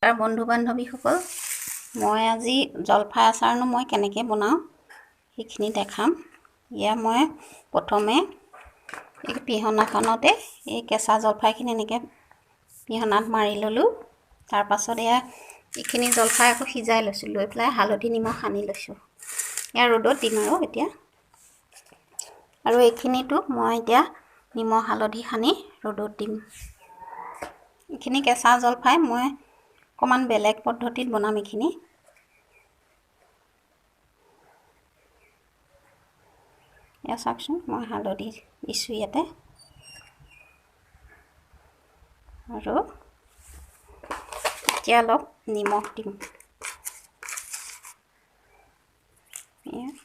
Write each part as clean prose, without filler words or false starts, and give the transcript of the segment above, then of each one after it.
তাৰ বন্ধু বান্ধৱীসকল, মই আজি জলফাই আচাৰনো মই কেনেকৈ বনাওঁ সেইখিনি দেখাম। মই প্ৰথমে এই পিহনাখনতে এই কেঁচা জলফাইখিনি এনেকৈ পিহনাত মাৰি ল'লোঁ। তাৰপাছত এইখিনি জলফাই আকৌ সিজাই লৈছোঁ, লৈ পেলাই হালধি নিমখ সানি লৈছোঁ। ৰ'দত দিম আৰু এইখিনিতো মই এতিয়া নিমখ হালধি সানি ৰ'দত দিম। এইখিনি কেঁচা জলফাই মই অকণমান বেলেগ পদ্ধতিত বনাম। এইখিনি চাওকচোন, মই হালধি দিছোঁ ইয়াতে আৰু এতিয়া অলপ নিমখ দিম।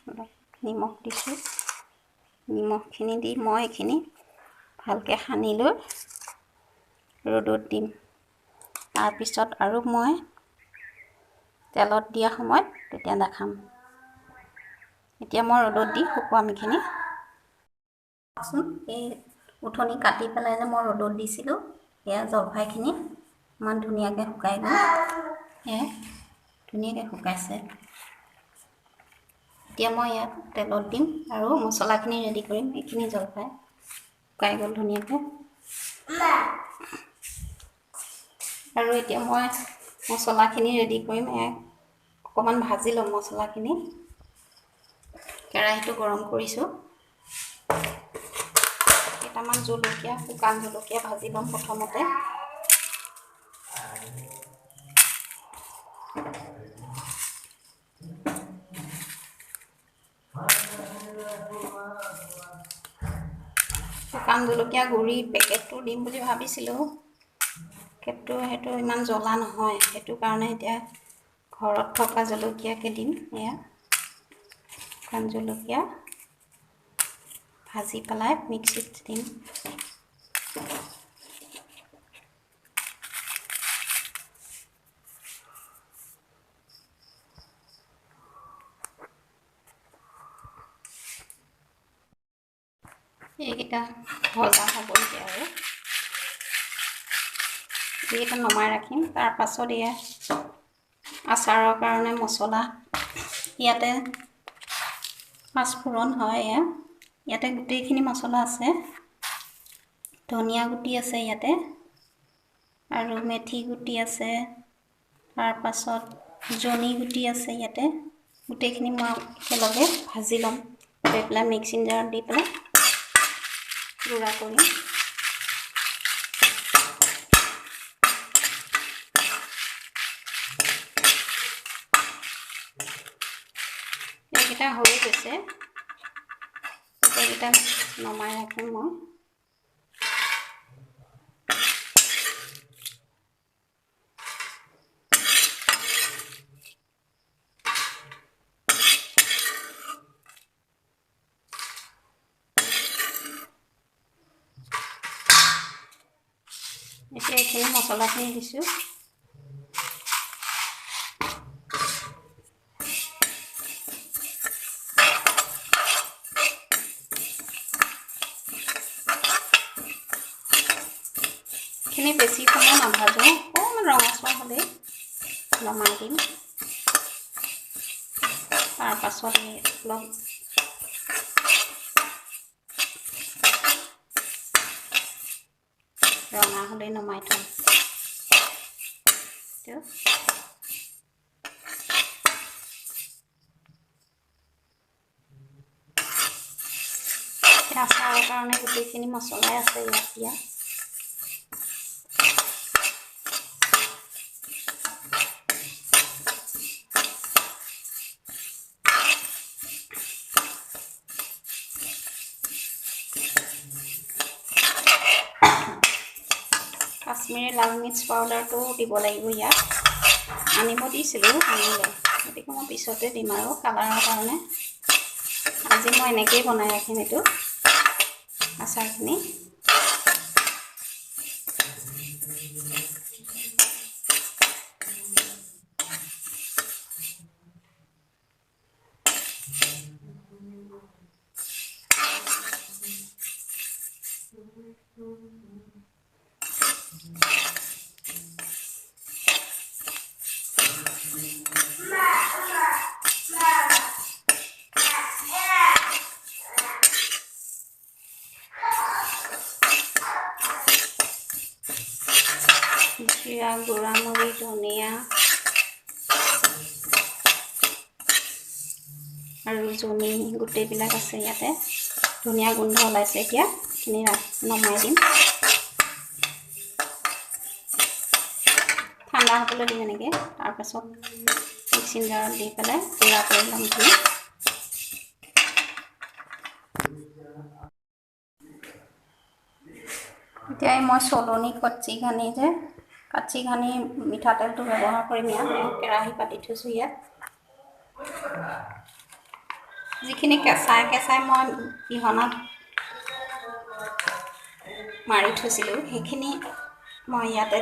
অলপ নিমখ দিছোঁ। নিমখখিনি দি মই এইখিনি ভালকৈ সানি লৈ ৰ'দত দিম। তাৰপিছত আৰু মই তেলত দিয়া সময়ত তেতিয়া দেখাম। এতিয়া মই ৰ'দত দি শুকুৱাম এইখিনি। এই উঠনি কাটি পেলাই যে মই ৰ'দত দিছিলোঁ, সেয়া জলফাইখিনি ইমান ধুনীয়াকৈ শুকাই গ'ল। ধুনীয়াকৈ শুকাইছে। এতিয়া মই ইয়াত তেলত দিম আৰু মছলাখিনি ৰেডি কৰিম। এইখিনি জলফাই শুকাই গ'ল ধুনীয়াকৈ। আৰু এতিয়া মই মছলাখিনি ৰেডি কৰিম। অকণমান ভাজি ল'ম মছলাখিনি। কেৰাহীটো গৰম কৰিছোঁ। কেইটামান জলকীয়া, শুকান জলকীয়া ভাজি ল'ম প্ৰথমতে। শুকান জলকীয়া গুড়ি পেকেটটো দিম বুলি ভাবিছিলোঁ, কিন্তু সেইটো ইমান জ্বলা নহয়। সেইটো কাৰণে এতিয়া ঘৰত থকা জলকীয়াকে দিম। শুকান জলকীয়া ভাজি পেলাই মিক্সিত দিম। এইকেইটা ভজা হ'ব এতিয়া আৰু এইকেইটা নমাই ৰাখিম। তাৰপাছত আচাৰৰ কাৰণে মছলা ইয়াতে পাঁচফোৰণ হয়। ইয়াতে গোটেইখিনি মছলা আছে। ধনিয়া গুটি আছে ইয়াতে, আৰু মেথি গুটি আছে, তাৰপাছত জনি গুটি আছে ইয়াতে। গোটেইখিনি মই একেলগে ভাজি ল'ম। কৰি পেলাই মিক্সিং জাৰত দি পেলাই গুড়া কৰিম। এইকেইটা হৈ গৈছে। এইকেইটা নমাই ৰাখিম মই। এতিয়া এইখিনি মছলাখিনি দিছোঁ। এইখিনি বেছি সময় নাভাজো, অকণমান ৰঙচুৱা হ'লেই নমাই দিম। তাৰপাছত অলপ ৰঙা হ'লেই নমাই থ'ম। আচাৰৰ কাৰণে গোটেইখিনি মছলাই আছে ইয়াত। কাশ্মীৰী লাল মিৰ্চ পাউডাৰটো দিব লাগিব ইয়াত। আনিব দিছিলোঁ, আনিলে। গতিকে মই পিছতে দিম আৰু কালাৰৰ কাৰণে। আজি মই এনেকৈয়ে বনাই ৰাখিম এইটো আচাৰখিনি। জিৰা, গুড়া মৰিচ, ধনিয়া আৰু জনি গোটেইবিলাক আছে ইয়াতে। ধুনীয়া গোন্ধ ওলাইছে এতিয়া। এইখিনি নমাই দিম। ঠাণ্ডা হ'বলৈ দিম এনেকৈ। তাৰপাছত মিক্সিং জাৰত দি পেলাই গুড়া কৰি ল'ম এইখিনি। এতিয়া মই চলনি কচ্চি ঘানি মিঠাতেলটো ব্যৱহাৰ কৰিম ইয়াত। কেৰাহী পাতি থৈছোঁ ইয়াত। যিখিনি কেঁচাই মই পিহনাত মাৰি থৈছিলোঁ সেইখিনি মই ইয়াতে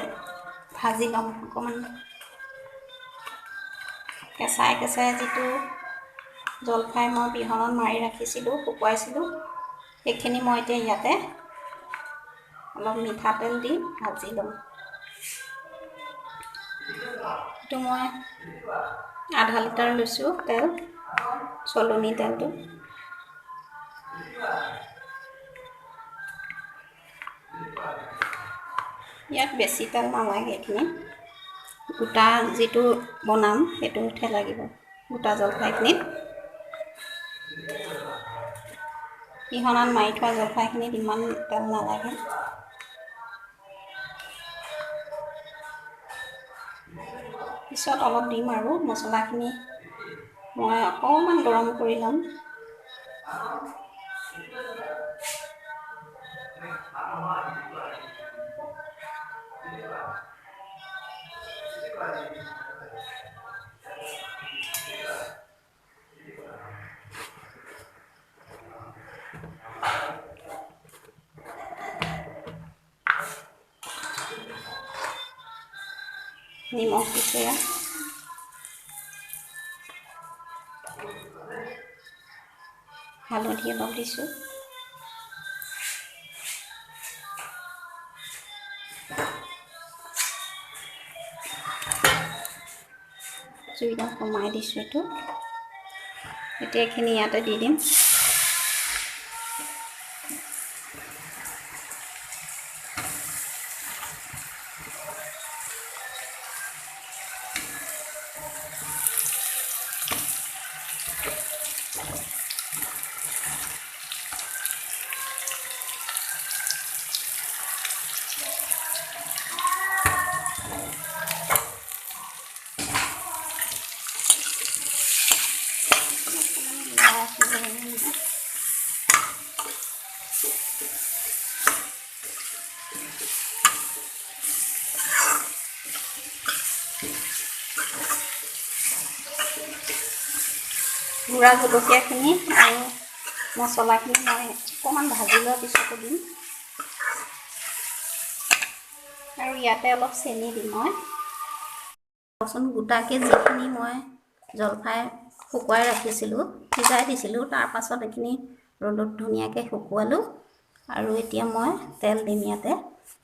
ভাজি ল'ম অকণমান। কেঁচাই যিটো জলফাই মই পিহনাত মাৰি ৰাখিছিলোঁ, শুকুৱাইছিলোঁ, সেইখিনি মই এতিয়া ইয়াতে অলপ মিঠাতেল দি ভাজি ল'ম। এইটো মই আধা লিটাৰ লৈছোঁ তেল, চলনি তেলটো। ইয়াত বেছি তেল নালাগে। এইখিনি গোটা যিটো বনাম সেইটোহে লাগিব, গোটা জলফাইখিনিত। পিহনাত মাৰি থোৱা জলফাইখিনিত ইমান তেল নালাগে। পিছত অলপ দিম আৰু মছলাখিনি মই অকণমান গৰম কৰি ল'ম। নিমখ দিছোঁ ইয়াত। হালধি অলপ দিছোঁ। জুইডাল কমাই দিছোঁ এইটো। এতিয়া এইখিনি ইয়াতে দি দিম। গুড়া জলকীয়াখিনি আৰু মছলাখিনি মই অকণমান ভাজি লোৱাৰ পিছতো দিম। আৰু ইয়াতে অলপ চেনি দিম মই। গোটাকে যিখিনি মই জলফাই শুকুৱাই ৰাখিছিলোঁ, সিজাই দিছিলোঁ, তাৰপাছত এইখিনি ৰ'দত ধুনীয়াকৈ শুকুৱালোঁ। আৰু এতিয়া মই তেল দিম ইয়াতে,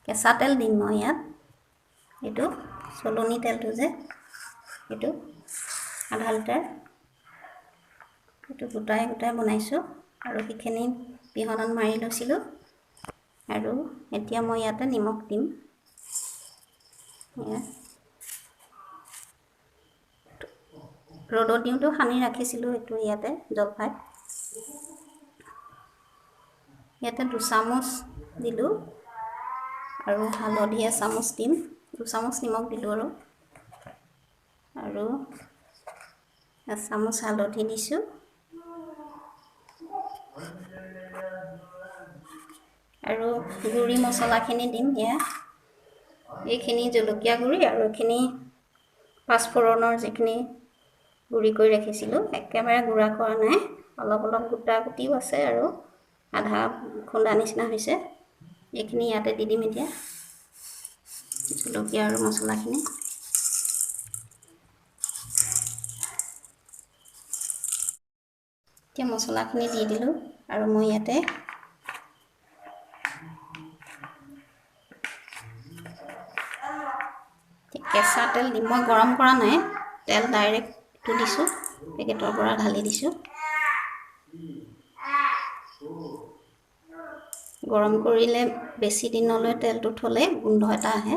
কেঁচা তেল দিম মই ইয়াত। এইটো চলনি তেলটো যে, এইটো আধা লিটাৰ। এইটো গোটাই বনাইছোঁ আৰু সেইখিনি পিহনাত মাৰি লৈছিলোঁ। আৰু এতিয়া মই ইয়াতে নিমখ দিম। ৰ'দত দিওঁতেও সানি ৰাখিছিলোঁ এইটো ইয়াতে জলফাই। ইয়াতে 2 চামুচ দিলোঁ আৰু হালধি এচামুচ দিম। 2 চামুচ নিমখ দিলোঁ আৰু এচামুচ হালধি দিছোঁ। আৰু গুড়ি মছলাখিনি দিম ইয়াত। এইখিনি জলকীয়া গুড়ি আৰু এইখিনি পাঁচফোৰণৰ যিখিনি গুড়ি কৰি ৰাখিছিলোঁ, একেবাৰে গুড়া কৰা নাই, অলপ গোটা গুটিও আছে আৰু আধা খুন্দা নিচিনা হৈছে। এইখিনি ইয়াতে দি দিম এতিয়া, জলকীয়া আৰু মছলাখিনি। এতিয়া মছলাখিনি দি দিলোঁ আৰু মই ইয়াতে কেঁচা তেল দিম। মই গৰম কৰা নাই, তেল ডাইৰেক্ট দিছোঁ, পেকেটৰ পৰা ঢালি দিছোঁ। গৰম কৰিলে বেছি দিনলৈ তেলটো থ'লে গোন্ধ এটা আহে,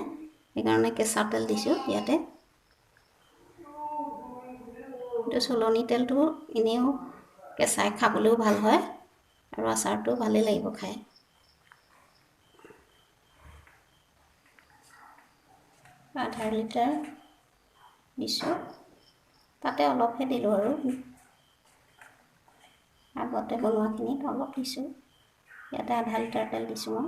সেইকাৰণে কেঁচা তেল দিছোঁ ইয়াতে। এইটো চলনি তেলটো এনেও কেঁচাই খাবলৈও ভাল হয় আৰু আচাৰটো ভালেই লাগিব খাই। আধা লিটাৰ দিছোঁ, তাতে অলপহে দিলোঁ আৰু আগতে বনোৱাখিনিত অলপ দিছোঁ। ইয়াতে আধা লিটাৰ তেল দিছোঁ মই।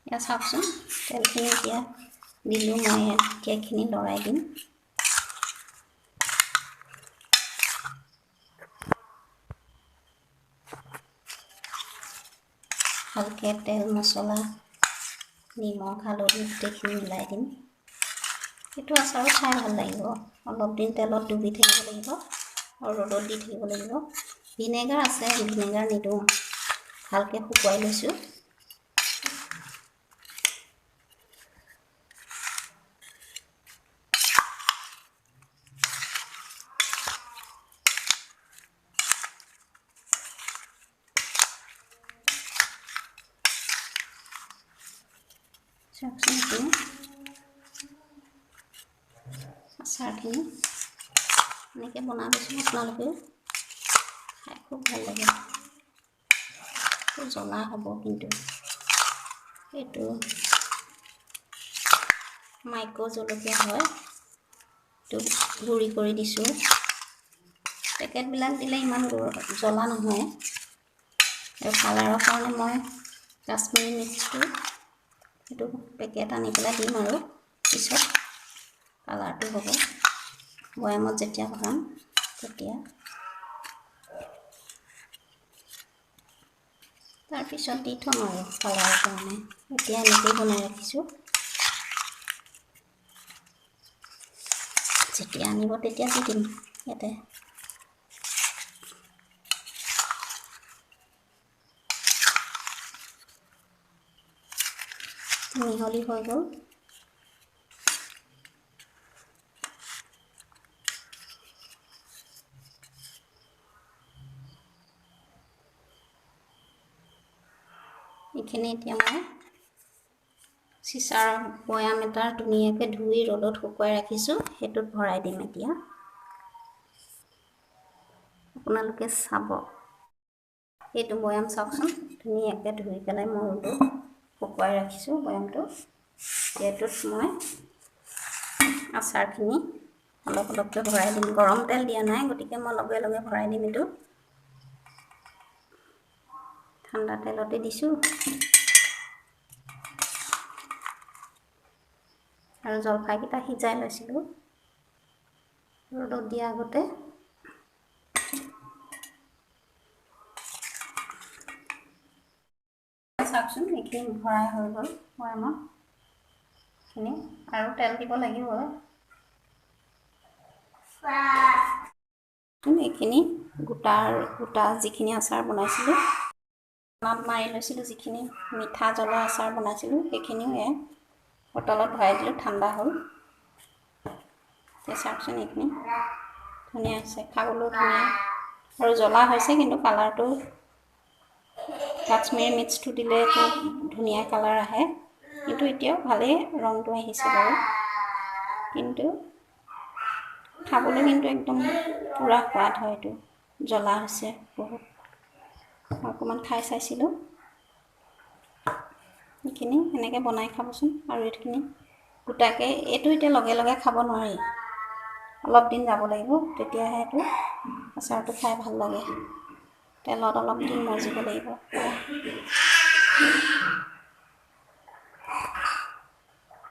এয়া চাওকচোন, তেলখিনি এতিয়া দিলোঁ মই। এতিয়া এইখিনি লৰাই দিম। ভালকৈ তেল মছলা নিমখ হালধি গোটেইখিনি মিলাই দিম। এইটো আচাৰো খাই ভাল লাগিব। অলপ দিন তেলত ডুবি থাকিব লাগিব আৰু ৰ'দত দি থাকিব লাগিব। ভিনেগাৰ আছে, ভিনেগাৰ নিদিওঁ, ভালকৈ শুকুৱাই লৈছোঁ। চাওকচোন এইখিনি আচাৰখিনি এনেকৈ বনাবিচোন আপোনালোকেও, খাই খুব ভাল লাগে। জ্বলা হ'ব কিন্তু এইটো মাইক্ৰ' জলকীয়া হয়, এইটো গুড়ি কৰি দিছোঁ। পেকেটবিলাক দিলে ইমান জ্বলা নহয়, আৰু কালাৰৰ কাৰণে মই কাশ্মীৰী মিৰ্চটো সেইটো পেকেট আনি পেলাই দিম আৰু পিছত কালাৰটো হ'ব। বৈয়ামত যেতিয়া ভৰাম তেতিয়া। তাৰপিছত দি থ'ম আৰু কালাৰৰ কাৰণে। এতিয়া এনেকেই বনাই ৰাখিছোঁ, যেতিয়া আনিব তেতিয়া দি দিম ইয়াতে। মিহলি হৈ গ'ল। এইখিনি এতিয়া মই চিচাৰ বৈয়াম এটাৰ ধুনীয়াকৈ ধুই ৰ'দত শুকুৱাই ৰাখিছোঁ, সেইটোত ভৰাই দিম এতিয়া। আপোনালোকে চাব, এইটো বৈয়াম চাওকচোন, ধুনীয়াকৈ ধুই পেলাই মই ৰ'দত শুকুৱাই ৰাখিছোঁ বৈয়ামটো। এইটোত মই আচাৰখিনি অলপ অলপকৈ ভৰাই দিম। গৰম তেল দিয়া নাই, গতিকে মই লগে লগে ভৰাই দিম। এইটো ঠাণ্ডা তেলতে দিছোঁ। আৰু জলফাইকেইটা সিজাই লৈছিলোঁ ৰ'দত দিয়া আগতে। চাওকচোন, এইখিনি ভৰাই হৈ গ'ল বৈয়ামত। এইখিনি আৰু তেল দিব লাগিব। এইখিনি গোটা যিখিনি আচাৰ বনাইছিলোঁ, নাম মাৰি লৈছিলোঁ, যিখিনি মিঠা জ্বলা আচাৰ বনাইছিলোঁ সেইখিনিও বটলত ভৰাই দিলোঁ, ঠাণ্ডা হ'ল। এতিয়া চাওকচোন, এইখিনি ধুনীয়া হৈছে, খাবলৈও ধুনীয়া আৰু জ্বলা হৈছে, কিন্তু কালাৰটো কাশ্মীৰী মিৰ্চটো দিলে ধুনীয়া কালাৰ আহে। কিন্তু এতিয়াও ভালেই ৰংটো আহিছে বাৰু, কিন্তু খাবলৈ কিন্তু একদম পূৰা সোৱাদ হয়। এইটো জ্বলা হৈছে বহুত। অকণমান খাই চাইছিলোঁ। এইখিনি এনেকৈ বনাই খাবচোন। আৰু এইখিনি গোটাকৈ, এইটো এতিয়া লগে লগে খাব নোৱাৰি, অলপ দিন যাব লাগিব, তেতিয়াহে এইটো আচাৰটো খাই ভাল লাগে। তেলত অলপ দিন মজিব লাগিব।